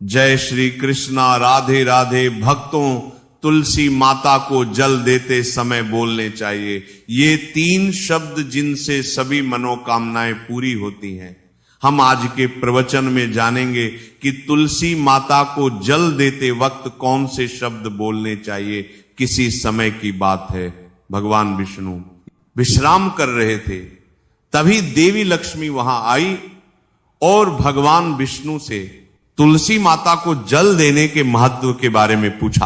जय श्री कृष्णा, राधे राधे भक्तों तुलसी माता को जल देते समय बोलने चाहिए। ये 3 शब्द जिनसे सभी मनोकामनाएं पूरी होती हैं। हम आज के प्रवचन में जानेंगे कि तुलसी माता को जल देते वक्त कौन से शब्द बोलने चाहिए। किसी समय की बात है, भगवान विष्णु विश्राम कर रहे थे, तभी देवी लक्ष्मी वहां आई और भगवान विष्णु से तुलसी माता को जल देने के महत्व के बारे में पूछा।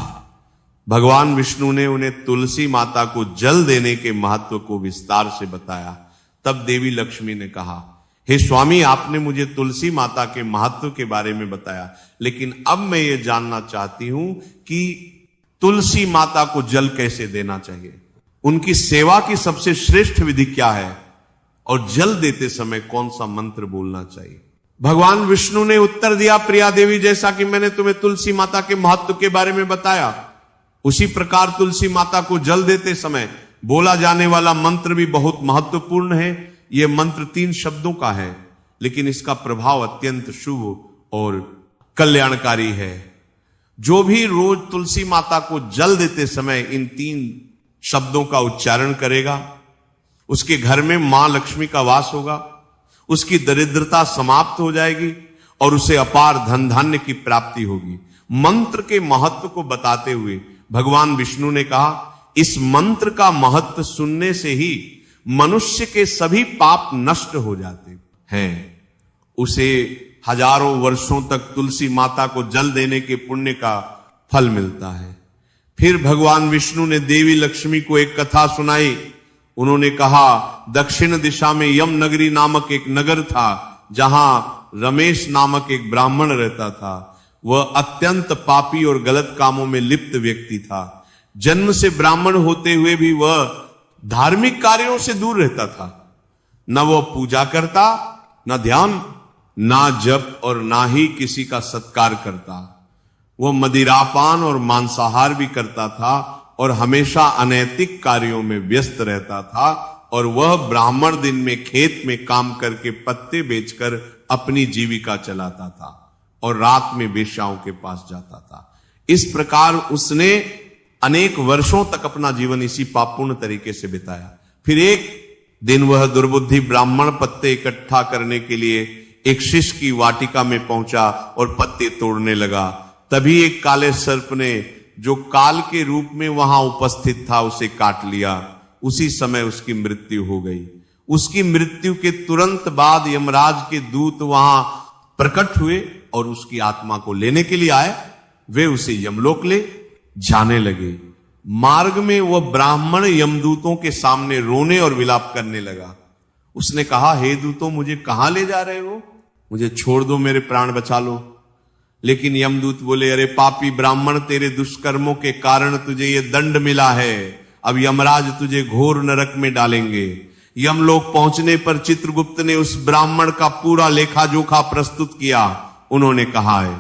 भगवान विष्णु ने उन्हें तुलसी माता को जल देने के महत्व को विस्तार से बताया। तब देवी लक्ष्मी ने कहा, हे स्वामी, आपने मुझे तुलसी माता के महत्व के बारे में बताया, लेकिन अब मैं ये जानना चाहती हूं कि तुलसी माता को जल कैसे देना चाहिए, उनकी सेवा की सबसे श्रेष्ठ विधि क्या है और जल देते समय कौन सा मंत्र बोलना चाहिए। भगवान विष्णु ने उत्तर दिया, प्रिया देवी, जैसा कि मैंने तुम्हें तुलसी माता के महत्व के बारे में बताया, उसी प्रकार तुलसी माता को जल देते समय बोला जाने वाला मंत्र भी बहुत महत्वपूर्ण है। यह मंत्र 3 शब्दों का है, लेकिन इसका प्रभाव अत्यंत शुभ और कल्याणकारी है। जो भी रोज तुलसी माता को जल देते समय इन 3 शब्दों का उच्चारण करेगा, उसके घर में मां लक्ष्मी का वास होगा, उसकी दरिद्रता समाप्त हो जाएगी और उसे अपार धन धान्य की प्राप्ति होगी। मंत्र के महत्व को बताते हुए भगवान विष्णु ने कहा, इस मंत्र का महत्व सुनने से ही मनुष्य के सभी पाप नष्ट हो जाते हैं। उसे हजारों वर्षों तक तुलसी माता को जल देने के पुण्य का फल मिलता है। फिर भगवान विष्णु ने देवी लक्ष्मी को एक कथा सुनाई। उन्होंने कहा, दक्षिण दिशा में यम नगरी नामक एक नगर था, जहां रमेश नामक एक ब्राह्मण रहता था। वह अत्यंत पापी और गलत कामों में लिप्त व्यक्ति था। जन्म से ब्राह्मण होते हुए भी वह धार्मिक कार्यों से दूर रहता था। न वह पूजा करता, न ध्यान, ना जप और ना ही किसी का सत्कार करता। वह मदिरापान और मांसाहार भी करता था और हमेशा अनैतिक कार्यों में व्यस्त रहता था। और वह ब्राह्मण दिन में खेत में काम करके पत्ते बेचकर अपनी जीविका चलाता था और रात में वेश्याओं के पास जाता था। इस प्रकार उसने अनेक वर्षों तक अपना जीवन इसी पापपूर्ण तरीके से बिताया। फिर एक दिन वह दुर्बुद्धि ब्राह्मण पत्ते इकट्ठा करने के लिए एक शिष्य की वाटिका में पहुंचा और पत्ते तोड़ने लगा। तभी एक काले सर्प ने, जो काल के रूप में वहां उपस्थित था, उसे काट लिया। उसी समय उसकी मृत्यु हो गई। उसकी मृत्यु के तुरंत बाद यमराज के दूत वहां प्रकट हुए और उसकी आत्मा को लेने के लिए आए। वे उसे यमलोक ले जाने लगे। मार्ग में वह ब्राह्मण यमदूतों के सामने रोने और विलाप करने लगा। उसने कहा, हे दूतों, मुझे कहां ले जा रहे हो? मुझे छोड़ दो, मेरे प्राण बचा लो। लेकिन यमदूत बोले, अरे पापी ब्राह्मण, तेरे दुष्कर्मों के कारण तुझे ये दंड मिला है। अब यमराज तुझे घोर नरक में डालेंगे। यमलोक पहुंचने पर चित्रगुप्त ने उस ब्राह्मण का पूरा लेखा जोखा प्रस्तुत किया। उन्होंने कहा है,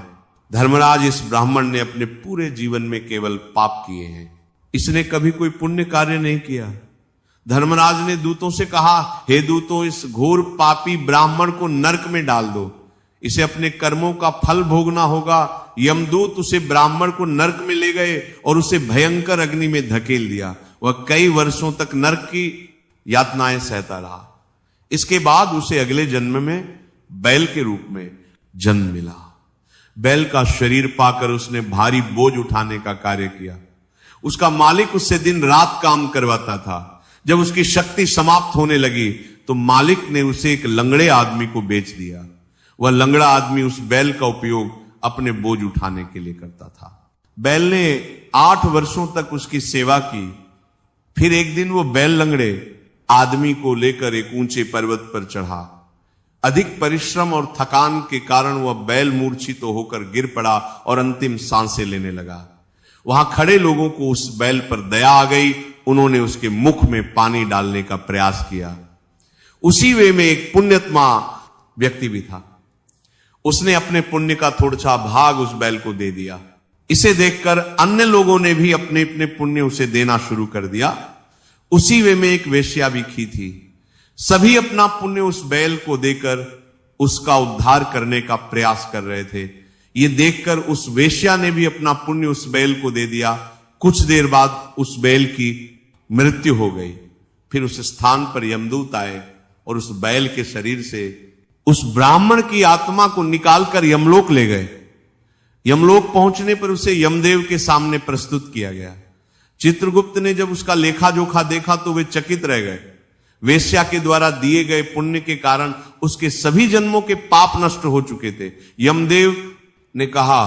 धर्मराज, इस ब्राह्मण ने अपने पूरे जीवन में केवल पाप किए हैं, इसने कभी कोई पुण्य कार्य नहीं किया। धर्मराज ने दूतों से कहा, हे दूतों, इस घोर पापी ब्राह्मण को नरक में डाल दो, इसे अपने कर्मों का फल भोगना होगा। यमदूत उसे ब्राह्मण को नरक में ले गए और उसे भयंकर अग्नि में धकेल दिया। वह कई वर्षों तक नरक की यातनाएं सहता रहा। इसके बाद उसे अगले जन्म में बैल के रूप में जन्म मिला। बैल का शरीर पाकर उसने भारी बोझ उठाने का कार्य किया। उसका मालिक उससे दिन रात काम करवाता था। जब उसकी शक्ति समाप्त होने लगी तो मालिक ने उसे एक लंगड़े आदमी को बेच दिया। वह लंगड़ा आदमी उस बैल का उपयोग अपने बोझ उठाने के लिए करता था। बैल ने 8 वर्षों तक उसकी सेवा की। फिर एक दिन वो बैल लंगड़े आदमी को लेकर एक ऊंचे पर्वत पर चढ़ा। अधिक परिश्रम और थकान के कारण वह बैल मूर्छित होकर गिर पड़ा और अंतिम सांसें लेने लगा। वहां खड़े लोगों को उस बैल पर दया आ गई। उन्होंने उसके मुख में पानी डालने का प्रयास किया। उसी वे में एक पुण्यात्मा व्यक्ति भी था। उसने अपने पुण्य का थोड़ा सा भाग उस बैल को दे दिया। इसे देखकर अन्य लोगों ने भी अपने अपने पुण्य उसे देना शुरू कर दिया। उसी वे में एक वेश्या भी थी। सभी अपना पुण्य उस बैल को देकर उसका उद्धार करने का प्रयास कर रहे थे। ये देखकर उस वेश्या ने भी अपना पुण्य उस बैल को दे दिया। कुछ देर बाद उस बैल की मृत्यु हो गई। फिर उस स्थान पर यमदूत आए और उस बैल के शरीर से उस ब्राह्मण की आत्मा को निकालकर यमलोक ले गए। यमलोक पहुंचने पर उसे यमदेव के सामने प्रस्तुत किया गया। चित्रगुप्त ने जब उसका लेखा जोखा देखा तो वे चकित रह गए। वेश्या के द्वारा दिए गए पुण्य के कारण उसके सभी जन्मों के पाप नष्ट हो चुके थे। यमदेव ने कहा,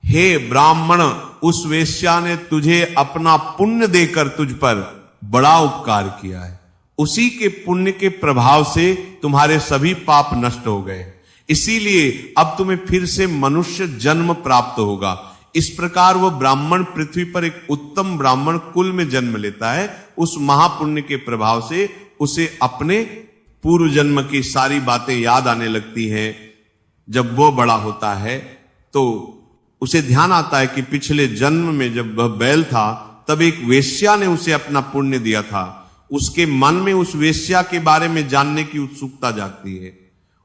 हे ब्राह्मण, उस वेश्या ने तुझे अपना पुण्य देकर तुझ पर बड़ा उपकार किया है। उसी के पुण्य के प्रभाव से तुम्हारे सभी पाप नष्ट हो गए, इसीलिए अब तुम्हें फिर से मनुष्य जन्म प्राप्त होगा। इस प्रकार वह ब्राह्मण पृथ्वी पर एक उत्तम ब्राह्मण कुल में जन्म लेता है। उस महापुण्य के प्रभाव से उसे अपने पूर्व जन्म की सारी बातें याद आने लगती हैं। जब वो बड़ा होता है तो उसे ध्यान आता है कि पिछले जन्म में जब वह बैल था तब एक वेश्या ने उसे अपना पुण्य दिया था। उसके मन में उस वेश्या के बारे में जानने की उत्सुकता जागती है।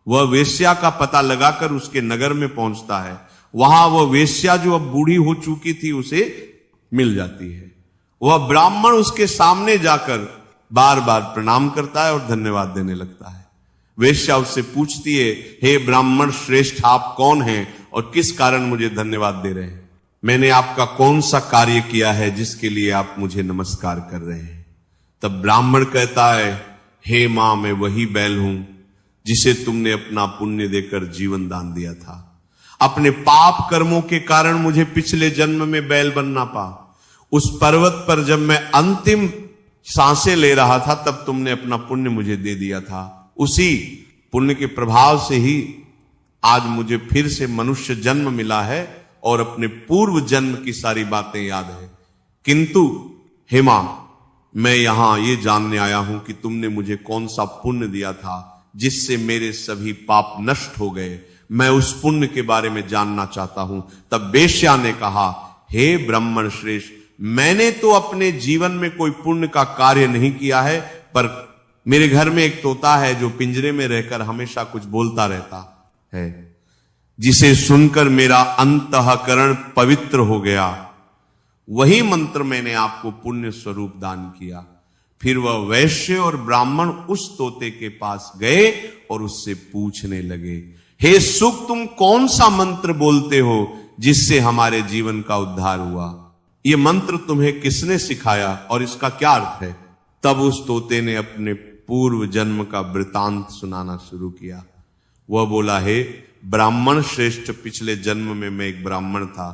वह वेश्या का पता लगाकर उसके नगर में पहुंचता है। वहां वह वेश्या जो अब बूढ़ी हो चुकी थी उसे मिल जाती है। वह ब्राह्मण उसके सामने जाकर बार बार प्रणाम करता है और धन्यवाद देने लगता है। वेश्या उससे पूछती है, हे ब्राह्मण श्रेष्ठ, आप कौन हैं और किस कारण मुझे धन्यवाद दे रहे हैं? मैंने आपका कौन सा कार्य किया है जिसके लिए आप मुझे नमस्कार कर रहे हैं? तब ब्राह्मण कहता है, हे मां, मैं वही बैल हूं जिसे तुमने अपना पुण्य देकर जीवन दान दिया था। अपने पाप कर्मों के कारण मुझे पिछले जन्म में बैल बनना पा। उस पर्वत पर जब मैं अंतिम सांसें ले रहा था तब तुमने अपना पुण्य मुझे दे दिया था। उसी पुण्य के प्रभाव से ही आज मुझे फिर से मनुष्य जन्म मिला है और अपने पूर्व जन्म की सारी बातें याद है। किंतु हे मां, मैं यहां ये जानने आया हूं कि तुमने मुझे कौन सा पुण्य दिया था जिससे मेरे सभी पाप नष्ट हो गए। मैं उस पुण्य के बारे में जानना चाहता हूं। तब वेश्या ने कहा, हे ब्राह्मण श्रेष्ठ, मैंने तो अपने जीवन में कोई पुण्य का कार्य नहीं किया है, पर मेरे घर में एक तोता है जो पिंजरे में रहकर हमेशा कुछ बोलता रहता है, जिसे सुनकर मेरा अंतःकरण पवित्र हो गया। वही मंत्र मैंने आपको पुण्य स्वरूप दान किया। फिर वह वैश्य और ब्राह्मण उस तोते के पास गए और उससे पूछने लगे, हे सुख, तुम कौन सा मंत्र बोलते हो जिससे हमारे जीवन का उद्धार हुआ? ये मंत्र तुम्हें किसने सिखाया और इसका क्या अर्थ है? तब उस तोते ने अपने पूर्व जन्म का वृतांत सुनाना शुरू किया। वह बोला, हे ब्राह्मण श्रेष्ठ, पिछले जन्म में मैं एक ब्राह्मण था।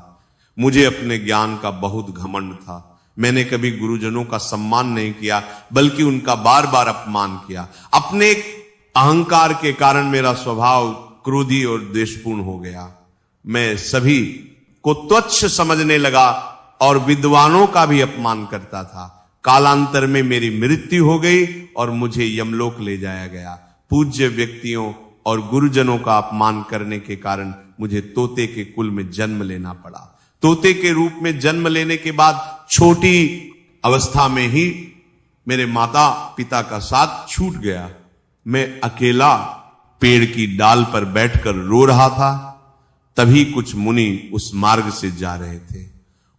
मुझे अपने ज्ञान का बहुत घमंड था। मैंने कभी गुरुजनों का सम्मान नहीं किया, बल्कि उनका बार बार अपमान किया। अपने अहंकार के कारण मेरा स्वभाव क्रोधी और द्वेषपूर्ण हो गया। मैं सभी को तुच्छ समझने लगा और विद्वानों का भी अपमान करता था। कालांतर में मेरी मृत्यु हो गई और मुझे यमलोक ले जाया गया। पूज्य व्यक्तियों और गुरुजनों का अपमान करने के कारण मुझे तोते के कुल में जन्म लेना पड़ा। तोते के रूप में जन्म लेने के बाद छोटी अवस्था में ही मेरे माता पिता का साथ छूट गया। मैं अकेला पेड़ की डाल पर बैठकर रो रहा था। तभी कुछ मुनि उस मार्ग से जा रहे थे।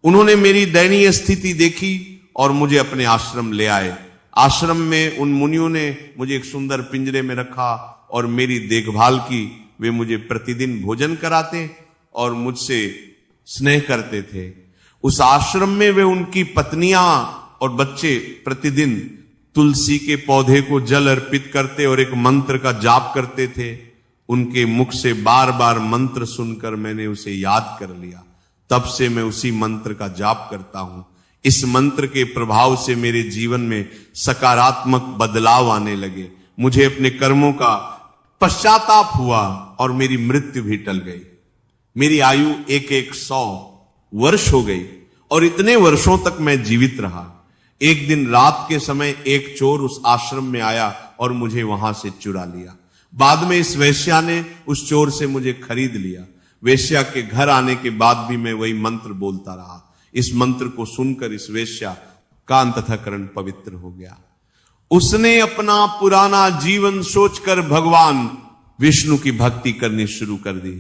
उन्होंने मेरी दयनीय स्थिति देखी और मुझे अपने आश्रम ले आए। आश्रम में उन मुनियों ने मुझे एक सुंदर पिंजरे में रखा और मेरी देखभाल की। वे मुझे प्रतिदिन भोजन कराते और मुझसे स्नेह करते थे। उस आश्रम में वे उनकी पत्नियां और बच्चे प्रतिदिन तुलसी के पौधे को जल अर्पित करते और एक मंत्र का जाप करते थे। उनके मुख से बार बार मंत्र सुनकर मैंने उसे याद कर लिया। तब से मैं उसी मंत्र का जाप करता हूं। इस मंत्र के प्रभाव से मेरे जीवन में सकारात्मक बदलाव आने लगे। मुझे अपने कर्मों का पश्चाताप हुआ और मेरी मृत्यु भी टल गई। मेरी आयु 100 वर्ष हो गई और इतने वर्षों तक मैं जीवित रहा। एक दिन रात के समय एक चोर उस आश्रम में आया और मुझे वहां से चुरा लिया। बाद में इस वेश्या ने उस चोर से मुझे खरीद लिया। वेश्या के घर आने के बाद भी मैं वही मंत्र बोलता रहा। इस मंत्र को सुनकर इस वेश्या का अंतःकरण पवित्र हो गया। उसने अपना पुराना जीवन सोचकर भगवान विष्णु की भक्ति करनी शुरू कर दी।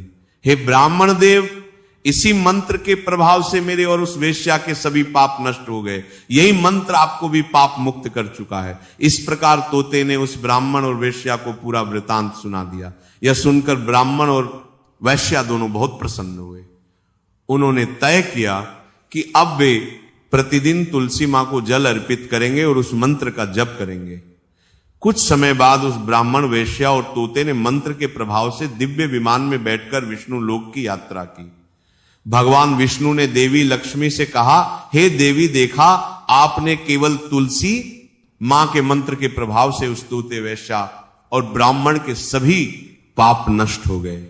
हे ब्राह्मण देव, इसी मंत्र के प्रभाव से मेरे और उस वेश्या के सभी पाप नष्ट हो गए। यही मंत्र आपको भी पाप मुक्त कर चुका है। इस प्रकार तोते ने उस ब्राह्मण और वेश्या को पूरा वृतांत सुना दिया। यह सुनकर ब्राह्मण और वैश्या दोनों बहुत प्रसन्न हुए। उन्होंने तय किया कि अब वे प्रतिदिन तुलसी मां को जल अर्पित करेंगे और उस मंत्र का जप करेंगे। कुछ समय बाद उस ब्राह्मण, वेश्या और तोते ने मंत्र के प्रभाव से दिव्य विमान में बैठकर विष्णु लोक की यात्रा की। भगवान विष्णु ने देवी लक्ष्मी से कहा, हे देवी, देखा आपने केवल तुलसी मां के मंत्र के प्रभाव से उस तोते, वेश्या और ब्राह्मण के सभी पाप नष्ट हो गए।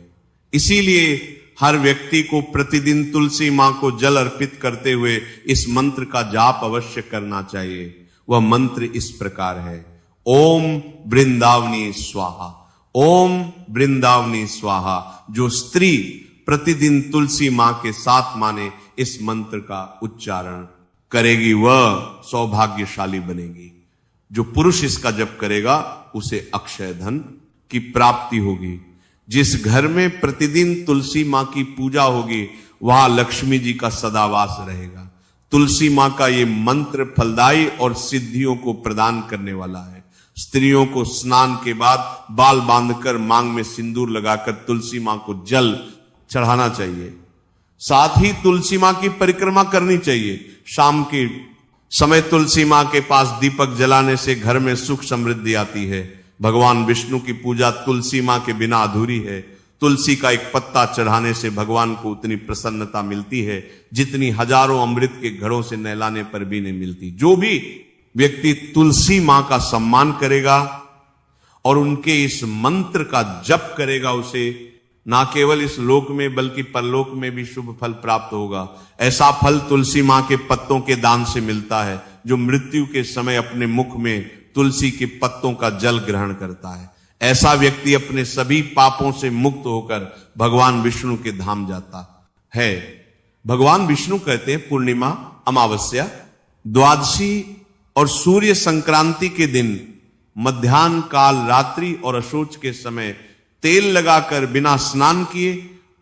इसीलिए हर व्यक्ति को प्रतिदिन तुलसी मां को जल अर्पित करते हुए इस मंत्र का जाप अवश्य करना चाहिए। वह मंत्र इस प्रकार है, ओम वृंदावनी स्वाहा, ओम वृंदावनी स्वाहा। जो स्त्री प्रतिदिन तुलसी मां के साथ माने इस मंत्र का उच्चारण करेगी वह सौभाग्यशाली बनेगी। जो पुरुष इसका जप करेगा उसे अक्षय धन की प्राप्ति होगी। जिस घर में प्रतिदिन तुलसी मां की पूजा होगी वहां लक्ष्मी जी का सदावास रहेगा। तुलसी मां का ये मंत्र फलदायी और सिद्धियों को प्रदान करने वाला है। स्त्रियों को स्नान के बाद बाल बांधकर मांग में सिंदूर लगाकर तुलसी मां को जल चढ़ाना चाहिए। साथ ही तुलसी मां की परिक्रमा करनी चाहिए। शाम के समय तुलसी मां के पास दीपक जलाने से घर में सुख समृद्धि आती है। भगवान विष्णु की पूजा तुलसी मां के बिना अधूरी है। तुलसी का एक पत्ता चढ़ाने से भगवान को उतनी प्रसन्नता मिलती है जितनी हजारों अमृत के घड़ों से नहलाने पर भी नहीं मिलती। जो भी व्यक्ति तुलसी मां का सम्मान करेगा और उनके इस मंत्र का जप करेगा उसे ना केवल इस लोक में बल्कि परलोक में भी शुभ फल प्राप्त होगा। ऐसा फल तुलसी मां के पत्तों के दान से मिलता है। जो मृत्यु के समय अपने मुख में तुलसी के पत्तों का जल ग्रहण करता है, ऐसा व्यक्ति अपने सभी पापों से मुक्त होकर भगवान विष्णु के धाम जाता है। भगवान विष्णु कहते हैं पूर्णिमा, अमावस्या, द्वादशी और सूर्य संक्रांति के दिन मध्याह्न काल, रात्रि और अशोच के समय तेल लगाकर बिना स्नान किए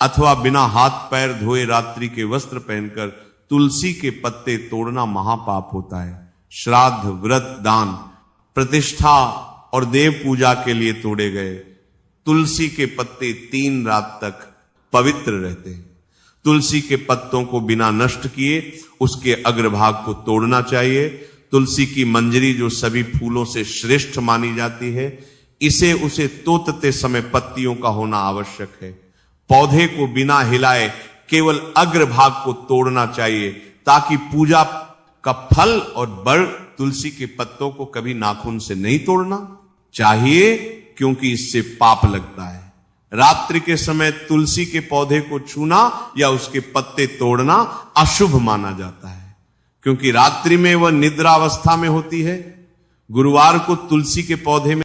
अथवा बिना हाथ पैर धोए रात्रि के वस्त्र पहनकर तुलसी के पत्ते तोड़ना महापाप होता है। श्राद्ध, व्रत, दान, प्रतिष्ठा और देव पूजा के लिए तोड़े गए तुलसी के पत्ते 3 रात तक पवित्र रहते हैं। तुलसी के पत्तों को बिना नष्ट किए उसके अग्रभाग को तोड़ना चाहिए। तुलसी की मंजरी जो सभी फूलों से श्रेष्ठ मानी जाती है, इसे उसे तोड़ते समय पत्तियों का होना आवश्यक है। पौधे को बिना हिलाए केवल अग्रभाग को तोड़ना चाहिए ताकि पूजा का फल और बल तुलसी के पत्तों को कभी नाखून से नहीं तोड़ना चाहिए क्योंकि इससे पाप लगता है। रात्रि के समय तुलसी के पौधे को छूना या उसके पत्ते तोड़ना अशुभ माना जाता है क्योंकि रात्रि में वह निद्रावस्था में होती है। गुरुवार को तुलसी के पौधे में